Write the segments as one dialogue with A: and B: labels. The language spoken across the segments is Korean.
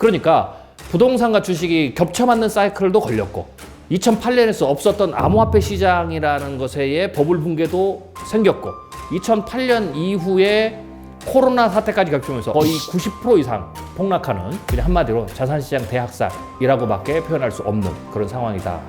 A: 그러니까 부동산과 주식이 겹쳐 맞는 사이클도 걸렸고 2008년에서 없었던 암호화폐 시장이라는 것의 버블 붕괴도 생겼고 2008년 이후에 코로나 사태까지 겹치면서 거의 90% 이상 폭락하는, 그냥 한마디로 자산시장 대학살이라고밖에 표현할 수 없는 그런 상황이다.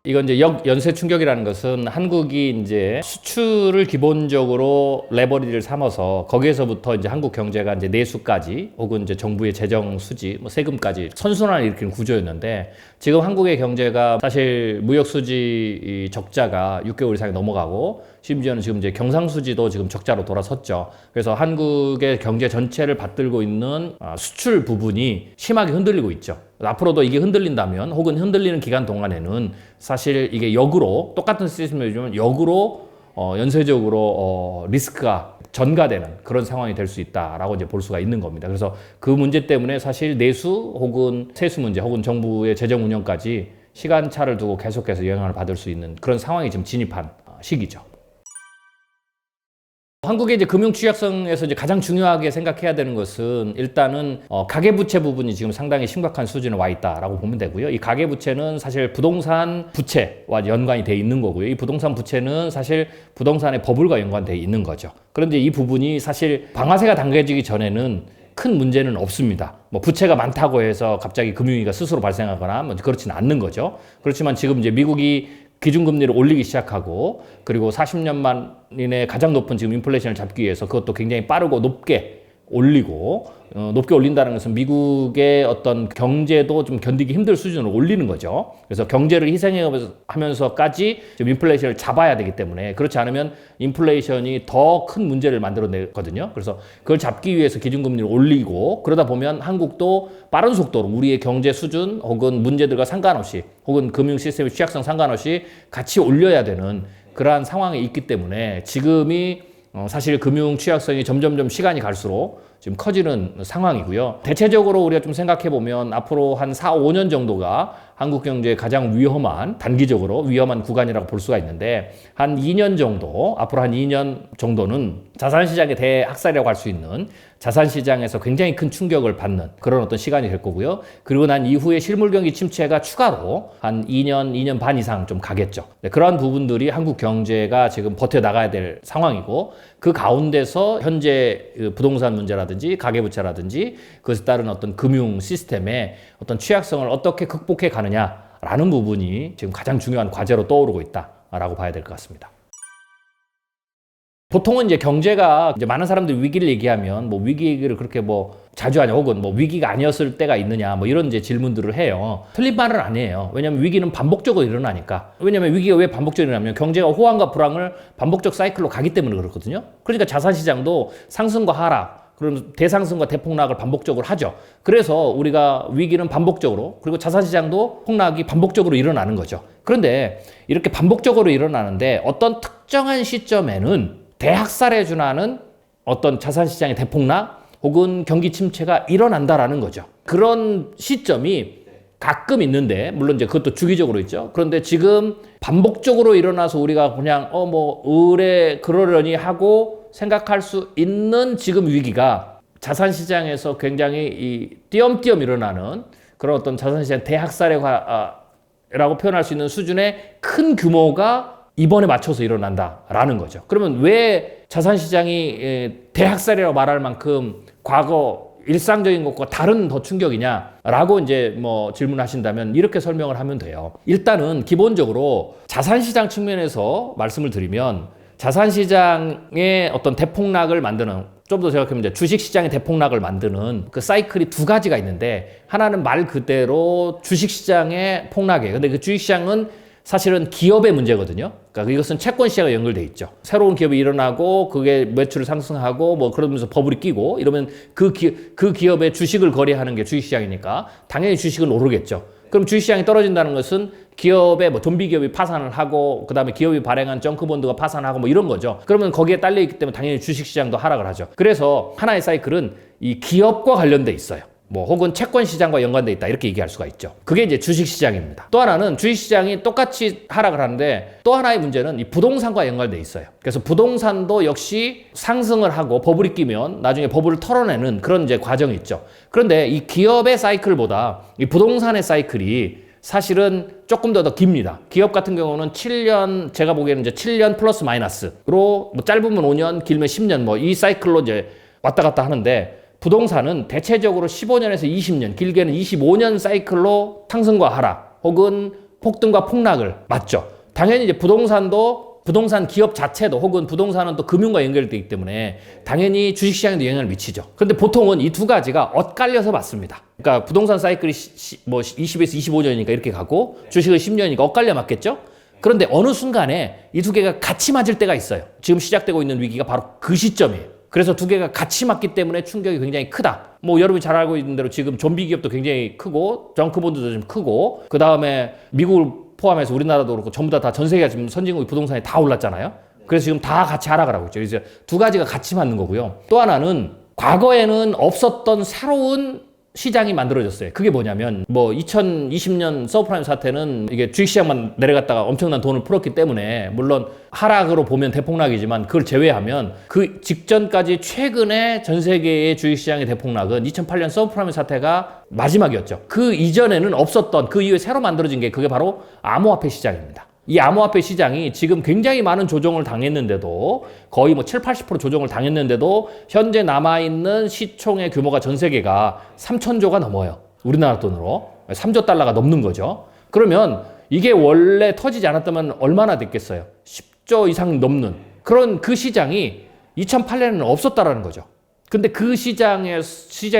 A: 이건 이제 역연쇄 충격이라는 것은 한국이 이제 수출을 기본적으로 레버리지를 삼아서 거기에서부터 이제 한국 경제가 이제 내수까지 혹은 이제 정부의 재정 수지, 뭐 세금까지 선순환을 일으키는 구조였는데, 지금 한국의 경제가 사실 무역 수지 적자가 6개월 이상이 넘어가고 심지어는 지금 이제 경상수지도 지금 적자로 돌아섰죠. 그래서 한국의 경제 전체를 받들고 있는 수출 부분이 심하게 흔들리고 있죠. 앞으로도 이게 흔들린다면, 혹은 흔들리는 기간 동안에는 사실 이게 역으로 똑같은 시스템이지만 역으로 연쇄적으로 리스크가 전가되는 그런 상황이 될 수 있다라고 이제 볼 수가 있는 겁니다. 그래서 그 문제 때문에 사실 내수 혹은 세수 문제 혹은 정부의 재정 운영까지 시간차를 두고 계속해서 영향을 받을 수 있는 그런 상황이 지금 진입한 시기죠. 한국의 이제 금융 취약성에서 이제 가장 중요하게 생각해야 되는 것은 일단은 가계부채 부분이 지금 상당히 심각한 수준에 와 있다라고 보면 되고요. 이 가계부채는 사실 부동산 부채와 연관이 돼 있는 거고요. 이 부동산 부채는 사실 부동산의 버블과 연관돼 있는 거죠. 그런데 이 부분이 사실 방아쇠가 당겨지기 전에는 큰 문제는 없습니다. 뭐 부채가 많다고 해서 갑자기 금융위기가 스스로 발생하거나 뭐 그렇지는 않는 거죠. 그렇지만 지금 이제 미국이 기준금리를 올리기 시작하고, 그리고 40년 만에 가장 높은 지금 인플레이션을 잡기 위해서 그것도 굉장히 빠르고 높게 올리고, 높게 올린다는 것은 미국의 어떤 경제도 좀 견디기 힘들 수준으로 올리는 거죠. 그래서 경제를 희생하면서까지 지금 인플레이션을 잡아야 되기 때문에, 그렇지 않으면 인플레이션이 더 큰 문제를 만들어내거든요. 그래서 그걸 잡기 위해서 기준금리를 올리고, 그러다 보면 한국도 빠른 속도로 우리의 경제 수준 혹은 문제들과 상관없이, 혹은 금융 시스템의 취약성 상관없이 같이 올려야 되는 그러한 상황에 있기 때문에 지금이 사실 금융 취약성이 점점점 시간이 갈수록 지금 커지는 상황이고요. 대체적으로 우리가 좀 생각해 보면 앞으로 한 4, 5년 정도가 한국 경제의 가장 위험한, 단기적으로 위험한 구간이라고 볼 수가 있는데, 한 2년 정도, 앞으로 한 2년 정도는 자산시장의 대학살이라고 할 수 있는, 자산시장에서 굉장히 큰 충격을 받는 그런 어떤 시간이 될 거고요. 그리고 난 이후에 실물경기 침체가 추가로 한 2년, 2년 반 이상 좀 가겠죠. 네, 그러한 부분들이 한국 경제가 지금 버텨나가야 될 상황이고, 그 가운데서 현재 부동산 문제라든지 가계부채라든지 그것에 따른 어떤 금융 시스템의 어떤 취약성을 어떻게 극복해 가느냐라는 부분이 지금 가장 중요한 과제로 떠오르고 있다라고 봐야 될 것 같습니다. 보통은 이제 경제가 이제 많은 사람들이 위기를 얘기하면 뭐 위기 얘기를 그렇게 뭐 자주 하냐, 혹은 뭐 위기가 아니었을 때가 있느냐, 뭐 이런 이제 질문들을 해요. 틀린 말은 아니에요. 왜냐하면 위기는 반복적으로 일어나니까. 왜냐하면 위기가 왜 반복적으로 일어나면 경제가 호황과 불황을 반복적 사이클로 가기 때문에 그렇거든요. 그러니까 자산시장도 상승과 하락, 그럼 대상승과 대폭락을 반복적으로 하죠. 그래서 우리가 위기는 반복적으로, 그리고 자산시장도 폭락이 반복적으로 일어나는 거죠. 그런데 이렇게 반복적으로 일어나는데 어떤 특정한 시점에는 대학살에 준하는 어떤 자산시장의 대폭락 혹은 경기 침체가 일어난다라는 거죠. 그런 시점이 가끔 있는데, 물론 이제 그것도 주기적으로 있죠. 그런데 지금 반복적으로 일어나서 우리가 그냥 뭐 의뢰 그러려니 하고 생각할 수 있는 지금 위기가 자산시장에서 굉장히 이 띄엄띄엄 일어나는 그런 어떤 자산시장 대학살이라고 표현할 수 있는 수준의 큰 규모가 이번에 맞춰서 일어난다라는 거죠. 그러면 왜 자산시장이 대학살이라고 말할 만큼 과거 일상적인 것과 다른 더 충격이냐라고 이제 뭐 질문하신다면 이렇게 설명을 하면 돼요. 일단은 기본적으로 자산시장 측면에서 말씀을 드리면, 자산시장의 어떤 대폭락을 만드는, 좀 더 생각하면 이제 주식시장의 대폭락을 만드는 그 사이클이 두 가지가 있는데, 하나는 말 그대로 주식시장의 폭락이에요. 근데 그 주식시장은 사실은 기업의 문제거든요. 그러니까 이것은 채권 시장과 연결돼 있죠. 새로운 기업이 일어나고 그게 매출을 상승하고 뭐 그러면서 버블이 끼고 이러면 그 기업의 주식을 거래하는 게 주식시장이니까 당연히 주식은 오르겠죠. 그럼 주식시장이 떨어진다는 것은 기업의 뭐 좀비기업이 파산을 하고, 그 다음에 기업이 발행한 정크본드가 파산하고 뭐 이런 거죠. 그러면 거기에 딸려 있기 때문에 당연히 주식시장도 하락을 하죠. 그래서 하나의 사이클은 이 기업과 관련돼 있어요. 뭐 혹은 채권 시장과 연관돼 있다 이렇게 얘기할 수가 있죠. 그게 이제 주식 시장입니다. 또 하나는 주식 시장이 똑같이 하락을 하는데 또 하나의 문제는 이 부동산과 연관돼 있어요. 그래서 부동산도 역시 상승을 하고 버블이 끼면 나중에 버블을 털어내는 그런 이제 과정이 있죠. 그런데 이 기업의 사이클보다 이 부동산의 사이클이 사실은 조금 더 깁니다. 기업 같은 경우는 7년, 제가 보기에는 이제 7년 플러스 마이너스로 뭐 짧으면 5년, 길면 10년 뭐 이 사이클로 이제 왔다 갔다 하는데 부동산은 대체적으로 15년에서 20년, 길게는 25년 사이클로 상승과 하락 혹은 폭등과 폭락을 맞죠. 당연히 이제 부동산 기업 자체도 혹은 부동산은 또 금융과 연결되어 있기 때문에 당연히 주식시장에도 영향을 미치죠. 그런데 보통은 이 두 가지가 엇갈려서 맞습니다. 그러니까 부동산 사이클이 뭐 20에서 25년이니까 이렇게 가고 주식은 10년이니까 엇갈려 맞겠죠? 그런데 어느 순간에 이 두 개가 같이 맞을 때가 있어요. 지금 시작되고 있는 위기가 바로 그 시점이에요. 그래서 두 개가 같이 맞기 때문에 충격이 굉장히 크다. 뭐 여러분이 잘 알고 있는 대로 지금 좀비 기업도 굉장히 크고 정크본드도 좀 크고 그 다음에 미국을 포함해서 우리나라도 그렇고 전부 다 전 세계가 지금 선진국의 부동산이 다 올랐잖아요. 그래서 지금 다 같이 하락을 하고 있죠. 그래서 두 가지가 같이 맞는 거고요. 또 하나는 과거에는 없었던 새로운 시장이 만들어졌어요. 그게 뭐냐면 뭐 2020년 서브프라임 사태는 이게 주식시장만 내려갔다가 엄청난 돈을 풀었기 때문에 물론 하락으로 보면 대폭락이지만 그걸 제외하면 그 직전까지 최근에 전 세계의 주식시장의 대폭락은 2008년 서브프라임 사태가 마지막이었죠. 그 이전에는 없었던 그 이후에 새로 만들어진 게 그게 바로 암호화폐 시장입니다. 이 암호화폐 시장이 지금 굉장히 많은 조정을 당했는데도 거의 뭐 70~80% 조정을 당했는데도 현재 남아있는 시총의 규모가 전 세계가 3,000조가 넘어요. 우리나라 돈으로 3조 달러가 넘는 거죠. 그러면 이게 원래 터지지 않았다면 얼마나 됐겠어요? 10조 이상 넘는 그런 그 시장이 2008년에는 없었다라는 거죠. 근데 그 시장이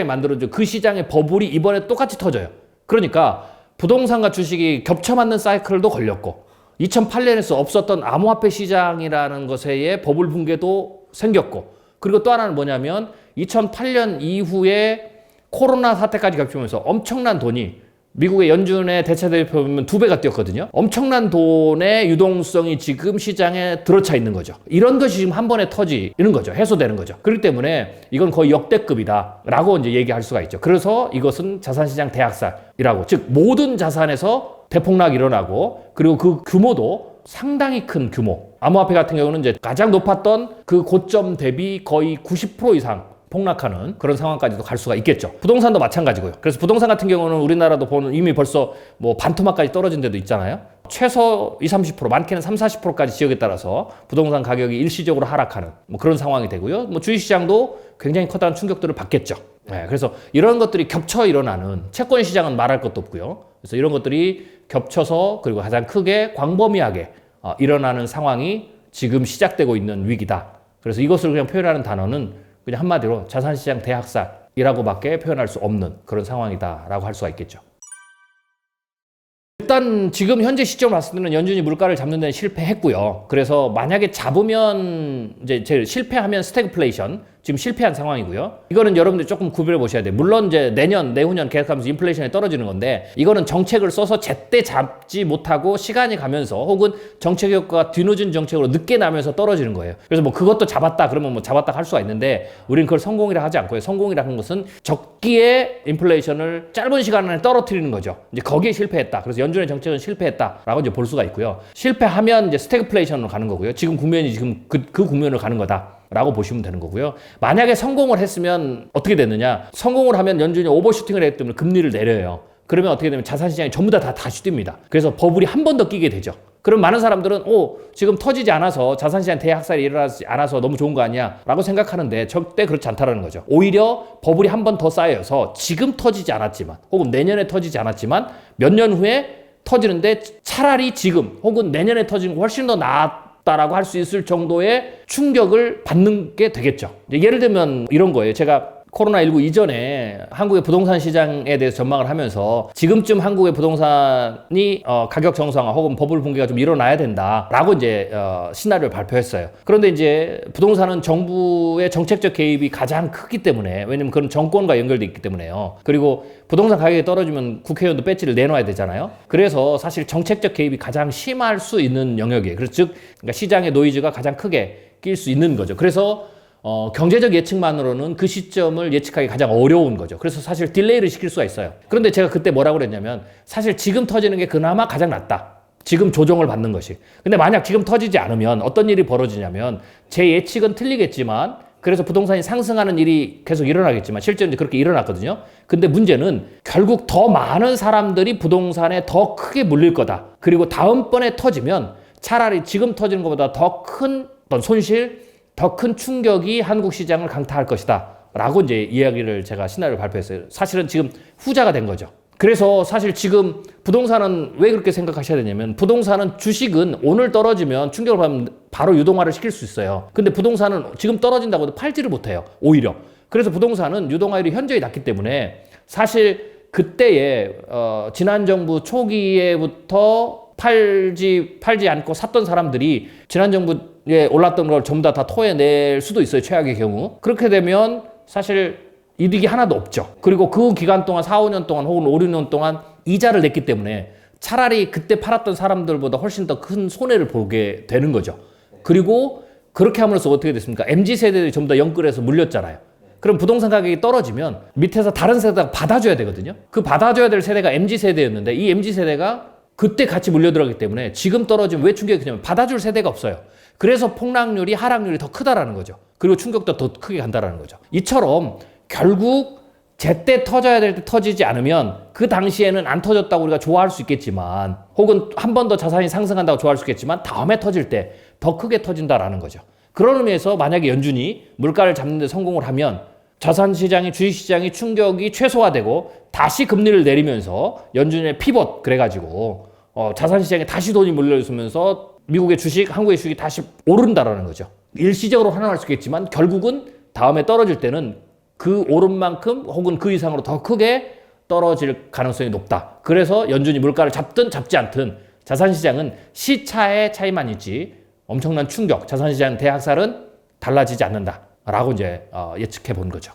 A: 만들어진 그 시장의 버블이 이번에 똑같이 터져요. 그러니까 부동산과 주식이 겹쳐 맞는 사이클도 걸렸고 2008년에서 없었던 암호화폐 시장이라는 것의 버블 붕괴도 생겼고 그리고 또 하나는 뭐냐면 2008년 이후에 코로나 사태까지 겹치면서 엄청난 돈이 미국의 연준의 대차대표 보면 2배가 뛰었거든요. 엄청난 돈의 유동성이 지금 시장에 들어차 있는 거죠. 이런 것이 지금 한 번에 터지는 거죠. 해소되는 거죠. 그렇기 때문에 이건 거의 역대급이다 라고 이제 얘기할 수가 있죠. 그래서 이것은 자산시장 대학살이라고 즉 모든 자산에서 대폭락이 일어나고 그리고 그 규모도 상당히 큰 규모. 암호화폐 같은 경우는 이제 가장 높았던 그 고점 대비 거의 90% 이상 폭락하는 그런 상황까지도 갈 수가 있겠죠. 부동산도 마찬가지고요. 그래서 부동산 같은 경우는 우리나라도 보는 이미 벌써 뭐 반토막까지 떨어진 데도 있잖아요. 최소 20~30%, 많게는 30~40%까지 지역에 따라서 부동산 가격이 일시적으로 하락하는 뭐 그런 상황이 되고요. 뭐 주식시장도 굉장히 커다란 충격들을 받겠죠. 네, 그래서 이런 것들이 겹쳐 일어나는 채권 시장은 말할 것도 없고요. 그래서 이런 것들이 겹쳐서 그리고 가장 크게 광범위하게 일어나는 상황이 지금 시작되고 있는 위기다. 그래서 이것을 그냥 표현하는 단어는 그냥 한마디로 자산시장 대학살이라고밖에 표현할 수 없는 그런 상황이다라고 할 수가 있겠죠. 일단 지금 현재 시점을 봤을 때는 연준이 물가를 잡는 데는 실패했고요. 그래서 만약에 잡으면 이제 실패하면 스태그플레이션 지금 실패한 상황이고요. 이거는 여러분들 조금 구별해 보셔야 돼요. 물론 이제 내년, 내후년 계속하면서 인플레이션이 떨어지는 건데 이거는 정책을 써서 제때 잡지 못하고 시간이 가면서 혹은 정책 효과가 뒤늦은 정책으로 늦게 나면서 떨어지는 거예요. 그래서 뭐 그것도 잡았다 그러면 뭐 잡았다 할 수가 있는데 우리는 그걸 성공이라 하지 않고요. 성공이라 하는 것은 적기에 인플레이션을 짧은 시간 안에 떨어뜨리는 거죠. 이제 거기에 실패했다. 그래서 연준의 정책은 실패했다라고 이제 볼 수가 있고요. 실패하면 이제 스태그플레이션으로 가는 거고요. 지금 국면이 지금 그 국면으로 가는 거다. 라고 보시면 되는 거고요. 만약에 성공을 했으면 어떻게 됐느냐? 성공을 하면 연준이 오버슈팅을 했기 때문에 금리를 내려요. 그러면 어떻게 되면 자산시장이 전부 다 다시 뜁니다. 그래서 버블이 한 번 더 끼게 되죠. 그럼 많은 사람들은 지금 터지지 않아서 자산시장 대학살이 일어나지 않아서 너무 좋은 거 아니야? 라고 생각하는데 절대 그렇지 않다라는 거죠. 오히려 버블이 한 번 더 쌓여서 지금 터지지 않았지만 혹은 내년에 터지지 않았지만 몇 년 후에 터지는데 차라리 지금 혹은 내년에 터지는 거 훨씬 더 나았다라고 할 수 있을 정도의 충격을 받는 게 되겠죠. 예를 들면 이런 거예요. 제가 코로나19 이전에 한국의 부동산 시장에 대해서 전망을 하면서 지금쯤 한국의 부동산이 가격 정상화 혹은 버블 붕괴가 좀 일어나야 된다라고 이제 시나리오를 발표했어요. 그런데 이제 부동산은 정부의 정책적 개입이 가장 크기 때문에 왜냐면 그건 정권과 연결돼 있기 때문에요. 그리고 부동산 가격이 떨어지면 국회의원도 배지를 내놔야 되잖아요. 그래서 사실 정책적 개입이 가장 심할 수 있는 영역이에요. 그래서 즉 그러니까 시장의 노이즈가 가장 크게 낄 수 있는 거죠. 그래서 경제적 예측만으로는 그 시점을 예측하기 가장 어려운 거죠. 그래서 사실 딜레이를 시킬 수가 있어요. 그런데 제가 그때 뭐라고 그랬냐면 사실 지금 터지는 게 그나마 가장 낫다. 지금 조정을 받는 것이. 근데 만약 지금 터지지 않으면 어떤 일이 벌어지냐면 제 예측은 틀리겠지만 그래서 부동산이 상승하는 일이 계속 일어나겠지만 실제로 이제 그렇게 일어났거든요. 근데 문제는 결국 더 많은 사람들이 부동산에 더 크게 물릴 거다. 그리고 다음번에 터지면 차라리 지금 터지는 것보다 더 큰 어떤 손실, 더 큰 충격이 한국 시장을 강타할 것이다. 라고 이제 이야기를 제가 시나리오를 발표했어요. 사실은 지금 후자가 된 거죠. 그래서 사실 지금 부동산은 왜 그렇게 생각하셔야 되냐면 부동산은 주식은 오늘 떨어지면 충격을 받으면 바로 유동화를 시킬 수 있어요. 근데 부동산은 지금 떨어진다고 해도 팔지를 못해요. 오히려. 그래서 부동산은 유동화율이 현저히 낮기 때문에 사실 그때에 지난 정부 초기에부터 팔지 않고 샀던 사람들이 지난 정부에 올랐던 걸 전부 다 토해낼 수도 있어요. 최악의 경우. 그렇게 되면 사실 이득이 하나도 없죠. 그리고 그 기간 동안 4, 5년 동안 혹은 5, 6년 동안 이자를 냈기 때문에 차라리 그때 팔았던 사람들보다 훨씬 더 큰 손해를 보게 되는 거죠. 그리고 그렇게 함으로써 어떻게 됐습니까? MZ세대들이 전부 다 영끌해서 물렸잖아요. 그럼 부동산 가격이 떨어지면 밑에서 다른 세대가 받아줘야 되거든요. 그 받아줘야 될 세대가 MZ세대였는데 이 MZ세대가 그때 같이 물려들어가기 때문에 지금 떨어지면 왜 충격이 크냐면 받아줄 세대가 없어요. 그래서 폭락률이 하락률이 더 크다라는 거죠. 그리고 충격도 더 크게 간다라는 거죠. 이처럼 결국 제때 터져야 될 때 터지지 않으면 그 당시에는 안 터졌다고 우리가 좋아할 수 있겠지만 혹은 한 번 더 자산이 상승한다고 좋아할 수 있겠지만 다음에 터질 때 더 크게 터진다라는 거죠. 그런 의미에서 만약에 연준이 물가를 잡는 데 성공을 하면 자산시장이 주식시장이 충격이 최소화되고 다시 금리를 내리면서 연준의 피벗 그래가지고 자산시장에 다시 돈이 몰려있으면서 미국의 주식, 한국의 주식이 다시 오른다라는 거죠. 일시적으로 환원할 수 있겠지만 결국은 다음에 떨어질 때는 그 오른 만큼 혹은 그 이상으로 더 크게 떨어질 가능성이 높다. 그래서 연준이 물가를 잡든 잡지 않든 자산시장은 시차의 차이만 있지 엄청난 충격, 자산시장 대학살은 달라지지 않는다라고 이제 예측해 본 거죠.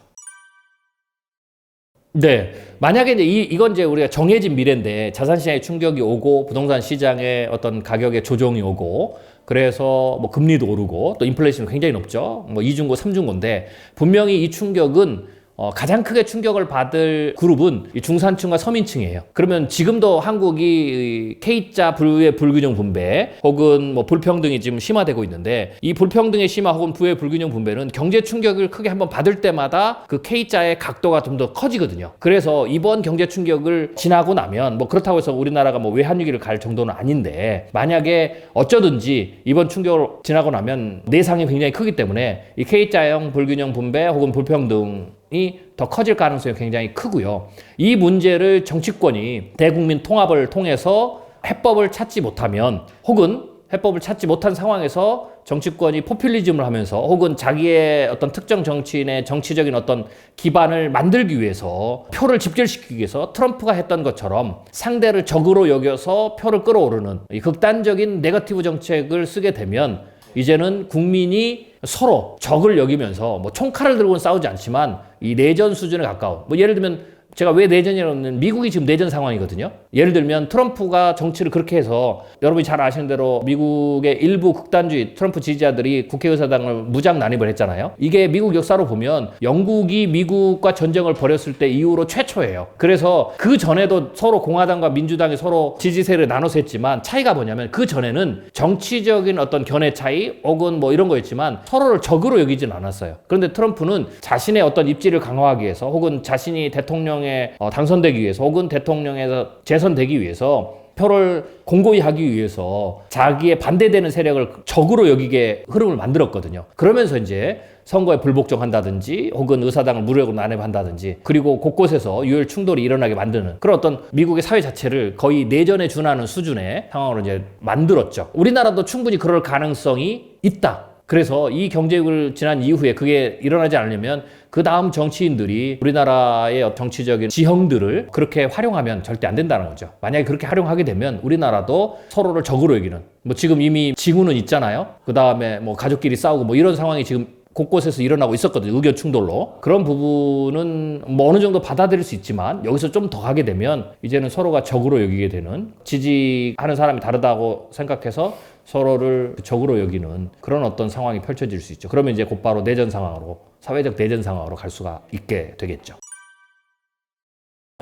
A: 네, 만약에 이제 이건 이제 우리가 정해진 미래인데 자산시장에 충격이 오고 부동산 시장에 어떤 가격의 조정이 오고 그래서 뭐 금리도 오르고 또 인플레이션이 굉장히 높죠. 뭐 2중고, 3중고인데 분명히 이 충격은 가장 크게 충격을 받을 그룹은 이 중산층과 서민층이에요. 그러면 지금도 한국이 K자 부의 불균형 분배 혹은 뭐 불평등이 지금 심화되고 있는데 이 불평등의 심화 혹은 부의 불균형 분배는 경제 충격을 크게 한번 받을 때마다 그 K자의 각도가 좀 더 커지거든요. 그래서 이번 경제 충격을 지나고 나면 뭐 그렇다고 해서 우리나라가 뭐 외환위기를 갈 정도는 아닌데 만약에 어쩌든지 이번 충격을 지나고 나면 내상이 굉장히 크기 때문에 이 K자형 불균형 분배 혹은 불평등 이 더 커질 가능성이 굉장히 크고요. 이 문제를 정치권이 대국민 통합을 통해서 해법을 찾지 못하면 혹은 해법을 찾지 못한 상황에서 정치권이 포퓰리즘을 하면서 혹은 자기의 어떤 특정 정치인의 정치적인 어떤 기반을 만들기 위해서 표를 집결시키기 위해서 트럼프가 했던 것처럼 상대를 적으로 여겨서 표를 끌어오르는 이 극단적인 네거티브 정책을 쓰게 되면 이제는 국민이 서로 적을 여기면서 뭐 총칼을 들고는 싸우지 않지만 이 내전 수준에 가까운 뭐 예를 들면 제가 왜 내전이라고 하면 미국이 지금 내전 상황이거든요. 예를 들면 트럼프가 정치를 그렇게 해서 여러분이 잘 아시는 대로 미국의 일부 극단주의 트럼프 지지자들이 국회의사당을 무장 난입을 했잖아요. 이게 미국 역사로 보면 영국이 미국과 전쟁을 벌였을 때 이후로 최초예요. 그래서 그 전에도 서로 공화당과 민주당이 서로 지지세를 나눠서 했지만 차이가 뭐냐면 그 전에는 정치적인 어떤 견해 차이 혹은 뭐 이런 거였지만 서로를 적으로 여기진 않았어요. 그런데 트럼프는 자신의 어떤 입지를 강화하기 위해서 혹은 자신이 대통령에 당선되기 위해서 혹은 대통령에서 재선되기 위해서 표를 공고히 하기 위해서 자기의 반대되는 세력을 적으로 여기게 흐름을 만들었거든요. 그러면서 이제 선거에 불복종한다든지 혹은 의사당을 무력으로 난입한다든지 그리고 곳곳에서 유혈 충돌이 일어나게 만드는 그런 어떤 미국의 사회 자체를 거의 내전에 준하는 수준의 상황으로 이제 만들었죠. 우리나라도 충분히 그럴 가능성이 있다. 그래서 이 경제위기를 지난 이후에 그게 일어나지 않으려면 그 다음 정치인들이 우리나라의 정치적인 지형들을 그렇게 활용하면 절대 안 된다는 거죠. 만약에 그렇게 활용하게 되면 우리나라도 서로를 적으로 여기는 뭐 지금 이미 징후는 있잖아요. 그 다음에 뭐 가족끼리 싸우고 뭐 이런 상황이 지금 곳곳에서 일어나고 있었거든요. 의견 충돌로. 그런 부분은 뭐 어느 정도 받아들일 수 있지만 여기서 좀 더 가게 되면 이제는 서로가 적으로 여기게 되는 지지하는 사람이 다르다고 생각해서 서로를 적으로 여기는 그런 어떤 상황이 펼쳐질 수 있죠. 그러면 이제 곧바로 내전 상황으로, 사회적 내전 상황으로 갈 수가 있게 되겠죠.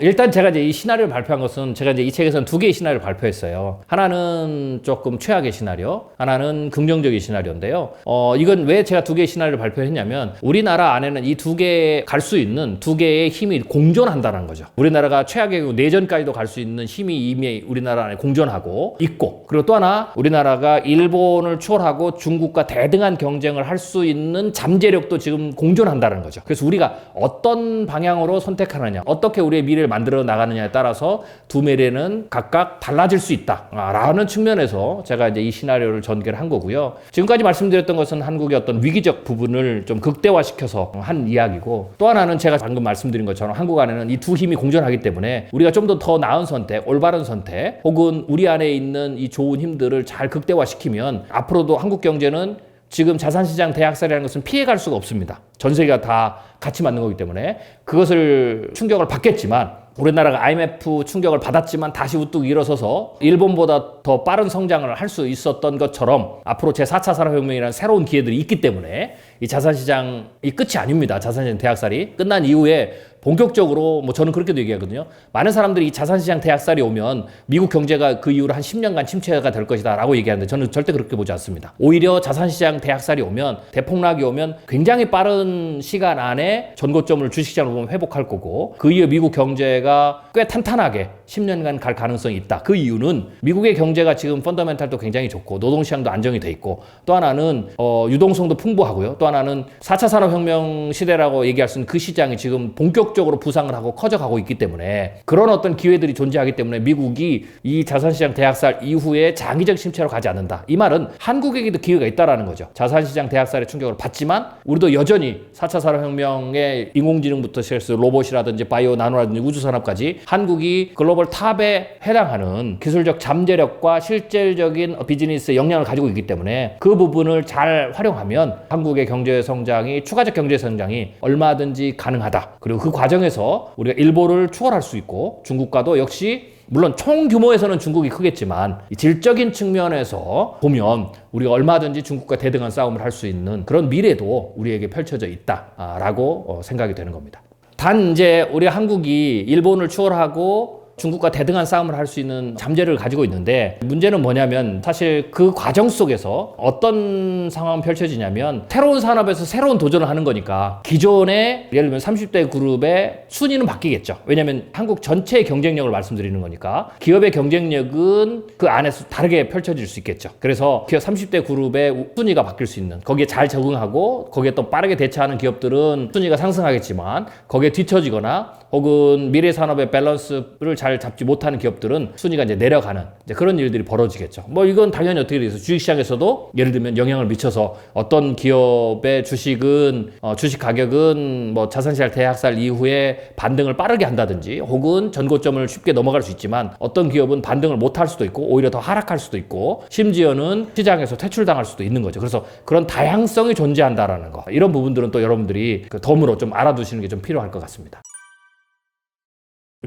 A: 일단 제가 이제 이 시나리오를 발표한 것은 제가 이제 이 책에서는 두 개의 시나리오를 발표했어요. 하나는 조금 최악의 시나리오, 하나는 긍정적인 시나리오인데요. 이건 왜 제가 두 개의 시나리오를 발표했냐면 우리나라 안에는 이 두 개 갈 수 있는 두 개의 힘이 공존한다는 거죠. 우리나라가 최악의 경우 내전까지도 갈 수 있는 힘이 이미 우리나라 안에 공존하고 있고, 그리고 또 하나 우리나라가 일본을 추월하고 중국과 대등한 경쟁을 할 수 있는 잠재력도 지금 공존한다는 거죠. 그래서 우리가 어떤 방향으로 선택하느냐, 어떻게 우리의 미래를 만들어 나가느냐에 따라서 두 미래는 각각 달라질 수 있다라는 측면에서 제가 이제 이 시나리오를 전개를 한 거고요. 지금까지 말씀드렸던 것은 한국의 어떤 위기적 부분을 좀 극대화시켜서 한 이야기고, 또 하나는 제가 방금 말씀드린 것처럼 한국 안에는 이 두 힘이 공존하기 때문에 우리가 좀 더 나은 선택, 올바른 선택, 혹은 우리 안에 있는 이 좋은 힘들을 잘 극대화시키면 앞으로도 한국 경제는 지금 자산시장 대학살이라는 것은 피해갈 수가 없습니다. 전 세계가 다 같이 맞는 거기 때문에 그것을 충격을 받겠지만, 우리나라가 IMF 충격을 받았지만 다시 우뚝 일어서서 일본보다 더 빠른 성장을 할 수 있었던 것처럼 앞으로 제4차 산업혁명이라는 새로운 기회들이 있기 때문에 이 자산시장이 끝이 아닙니다. 자산시장 대학살이 끝난 이후에 본격적으로, 저는 그렇게도 얘기하거든요. 많은 사람들이 이 자산시장 대학살이 오면 미국 경제가 그 이후로 한 10년간 침체가 될 것이다 라고 얘기하는데 저는 절대 그렇게 보지 않습니다. 오히려 자산시장 대학살이 오면, 대폭락이 오면 굉장히 빠른 시간 안에 전고점을 주식시장으로 보면 회복할 거고, 그 이후에 미국 경제가 꽤 탄탄하게 10년간 갈 가능성이 있다. 그 이유는 미국의 경제가 지금 펀더멘탈도 굉장히 좋고 노동시장도 안정이 돼 있고, 또 하나는 유동성도 풍부하고요. 또 하나는 4차 산업혁명 시대라고 얘기할 수 있는 그 시장이 지금 본격적으로 부상을 하고 커져가고 있기 때문에, 그런 어떤 기회들이 존재하기 때문에 미국이 이 자산시장 대학살 이후에 장기적 침체로 가지 않는다. 이 말은 한국에게도 기회가 있다라는 거죠. 자산시장 대학살의 충격을 받지만 우리도 여전히 4차 산업혁명의 인공지능부터 시작해서 로봇이라든지 바이오 나노라든지 우주산업까지 한국이 글로벌 탑에 해당하는 기술적 잠재력과 실질적인 비즈니스의 역량을 가지고 있기 때문에 그 부분을 잘 활용하면 한국의 경제 성장이, 추가적 경제 성장이 얼마든지 가능하다. 그리고 그 과정에서 우리가 일본을 추월할 수 있고, 중국과도 역시 물론 총 규모에서는 중국이 크겠지만 질적인 측면에서 보면 우리가 얼마든지 중국과 대등한 싸움을 할 수 있는 그런 미래도 우리에게 펼쳐져 있다라고 생각이 되는 겁니다. 단 이제 우리 한국이 일본을 추월하고 중국과 대등한 싸움을 할 수 있는 잠재력을 가지고 있는데, 문제는 뭐냐면 사실 그 과정 속에서 어떤 상황이 펼쳐지냐면 새로운 산업에서 새로운 도전을 하는 거니까 기존의 예를 들면 30대 그룹의 순위는 바뀌겠죠. 왜냐하면 한국 전체의 경쟁력을 말씀드리는 거니까 기업의 경쟁력은 그 안에서 다르게 펼쳐질 수 있겠죠. 그래서 기업 30대 그룹의 순위가 바뀔 수 있는, 거기에 잘 적응하고 거기에 또 빠르게 대처하는 기업들은 순위가 상승하겠지만, 거기에 뒤처지거나 혹은 미래 산업의 밸런스를 잘 잡지 못하는 기업들은 순위가 이제 내려가는 이제 그런 일들이 벌어지겠죠. 이건 당연히 어떻게 되겠어요? 주식시장에서도 예를 들면 영향을 미쳐서 어떤 기업의 주식은 주식 가격은 자산시장 대학살 이후에 반등을 빠르게 한다든지 혹은 전고점을 쉽게 넘어갈 수 있지만, 어떤 기업은 반등을 못할 수도 있고 오히려 더 하락할 수도 있고 심지어는 시장에서 퇴출당할 수도 있는 거죠. 그래서 그런 다양성이 존재한다라는 거, 이런 부분들은 또 여러분들이 덤으로 좀 알아두시는 게 좀 필요할 것 같습니다.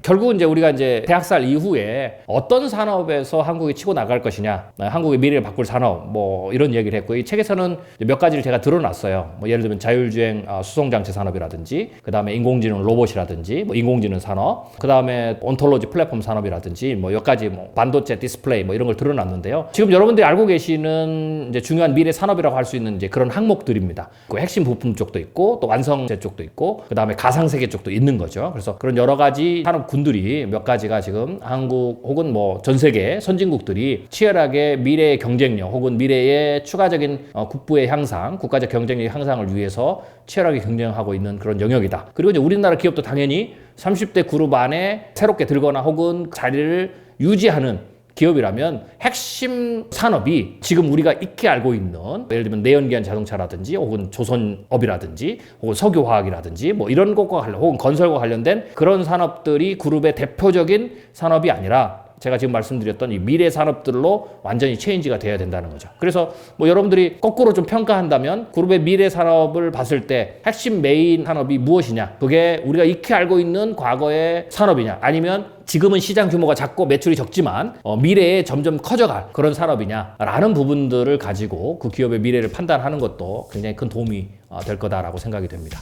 A: 결국은 이제 우리가 이제 대학살 이후에 어떤 산업에서 한국이 치고 나갈 것이냐, 한국의 미래를 바꿀 산업, 이런 얘기를 했고, 이 책에서는 몇 가지를 제가 드러났어요. 예를 들면 자율주행 수송장치 산업이라든지, 그 다음에 인공지능 로봇이라든지, 인공지능 산업, 그 다음에 온톨로지 플랫폼 산업이라든지, 몇 가지 반도체 디스플레이 이런 걸 드러났는데요. 지금 여러분들이 알고 계시는 이제 중요한 미래 산업이라고 할 수 있는 이제 그런 항목들입니다. 그 핵심 부품 쪽도 있고, 또 완성체 쪽도 있고, 그 다음에 가상세계 쪽도 있는 거죠. 그래서 그런 여러 가지 산업 군들이 몇 가지가 지금 한국 혹은 전 세계 선진국들이 치열하게 미래의 경쟁력 혹은 미래의 추가적인 국부의 향상, 국가적 경쟁력 향상을 위해서 치열하게 경쟁하고 있는 그런 영역이다. 그리고 이제 우리나라 기업도 당연히 30대 그룹 안에 새롭게 들거나 혹은 자리를 유지하는 기업이라면 핵심 산업이 지금 우리가 익히 알고 있는, 예를 들면 내연기관 자동차라든지 혹은 조선업이라든지 혹은 석유화학이라든지 이런 것과 혹은 건설과 관련된 그런 산업들이 그룹의 대표적인 산업이 아니라 제가 지금 말씀드렸던 이 미래 산업들로 완전히 체인지가 돼야 된다는 거죠. 그래서 뭐 여러분들이 거꾸로 좀 평가한다면 그룹의 미래 산업을 봤을 때 핵심 메인 산업이 무엇이냐? 그게 우리가 익히 알고 있는 과거의 산업이냐? 아니면 지금은 시장 규모가 작고 매출이 적지만 미래에 점점 커져갈 그런 산업이냐라는 부분들을 가지고 그 기업의 미래를 판단하는 것도 굉장히 큰 도움이 될 거다라고 생각이 됩니다.